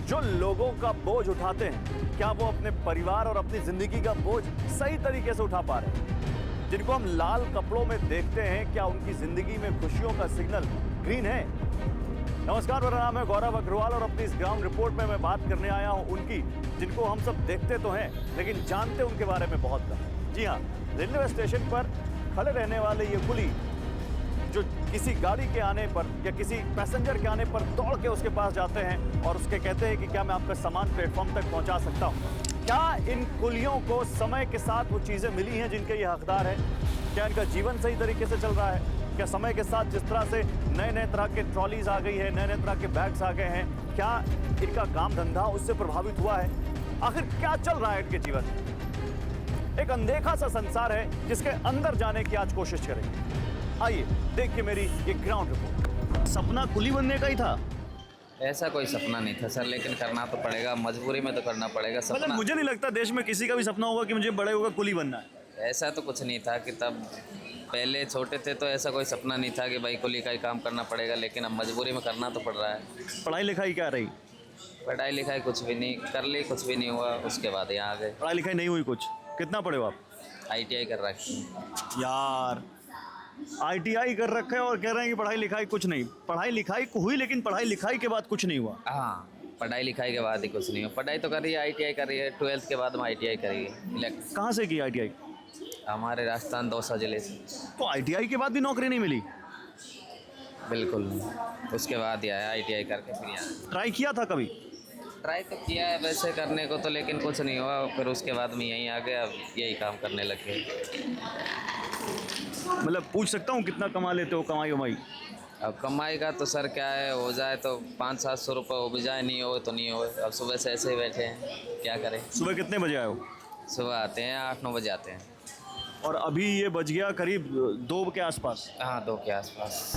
जो लोगों का बोझ उठाते हैं, क्या वो अपने परिवार और अपनी जिंदगी का बोझ सही तरीके से उठा पा रहे हैं? जिनको हम लाल कपड़ों में देखते हैं, क्या उनकी जिंदगी में खुशियों का सिग्नल ग्रीन है? नमस्कार, मेरा नाम है गौरव अग्रवाल और अपनी इस ग्राउंड रिपोर्ट में मैं बात करने आया हूं उनकी जिनको हम सब देखते तो हैं लेकिन जानते उनके बारे में बहुत कम। जी हाँ, रेलवे स्टेशन पर खड़े रहने वाले ये कुली जो किसी गाड़ी के आने पर या किसी पैसेंजर के आने पर दौड़ के उसके पास जाते हैं और उसके कहते हैं कि क्या मैं आपका सामान प्लेटफॉर्म तक पहुंचा सकता हूं। क्या इन कुलियों को समय के साथ वो चीज़ें मिली हैं जिनके ये हकदार हैं? क्या इनका जीवन सही तरीके से चल रहा है? क्या समय के साथ जिस तरह से नए नए तरह के ट्रॉलीज आ गई है, नए नए तरह के बैग्स आ गए हैं, क्या इनका काम धंधा उससे प्रभावित हुआ है? आखिर क्या चल रहा है इनके जीवन में? एक अनदेखा सा संसार है जिसके अंदर जाने की आज कोशिश करेंगे। आइए देखिए मेरी ये ग्राउंड रिपोर्ट। सपना कुली बनने का ही था? ऐसा कोई सपना नहीं था सर, लेकिन करना तो पड़ेगा, मजबूरी में तो करना पड़ेगा। मतलब सपना मुझे नहीं लगता देश में किसी का भी सपना होगा कि मुझे बड़े होकर कुली बनना है। ऐसा तो कुछ नहीं था कि तब पहले छोटे थे तो ऐसा कोई सपना नहीं था कि भाई कुली का ही काम करना पड़ेगा, लेकिन अब मजबूरी में करना तो पड़ रहा है। पढ़ाई लिखाई क्या रही? पढ़ाई लिखाई कुछ भी नहीं कर ली, कुछ भी नहीं हुआ। उसके बाद यहाँ आ गए। पढ़ाई लिखाई नहीं हुई कुछ? कितना पढ़े हो आप? ITI कर रखी। यार, ITI कर रखे हैं और कह रहे हैं कि पढ़ाई लिखाई कुछ नहीं। पढ़ाई लिखाई हुई लेकिन पढ़ाई लिखाई के बाद कुछ नहीं हुआ। हाँ, पढ़ाई लिखाई के बाद ही कुछ नहीं हुआ। पढ़ाई तो कर रही है, ITI कर रही है, 12th के बाद में ITI करेगी। कहाँ से की ITI? हमारे राजस्थान दौसा जिले से। तो ITI के बाद भी नौकरी नहीं मिली? बिल्कुल नहीं, उसके बाद ही आया ITI करके फिर यहाँ। ट्राई किया था कभी? ट्राई तो किया है वैसे करने को तो, लेकिन कुछ नहीं हुआ। फिर उसके बाद में यहीं आ गया, अब यही काम करने लग गए। मतलब पूछ सकता हूँ कितना कमा लेते हो? कमाई वमाई अब कमाई का तो सर क्या है, हो जाए तो 500-700 रुपये, हो भी जाए, नहीं हो तो नहीं हो। अब सुबह से ऐसे ही बैठे हैं, क्या करें। सुबह कितने बजे आए हो? सुबह आते हैं 8-9 बजे आते हैं। और अभी ये बज गया करीब 2 के आसपास। हाँ, 2 के आसपास।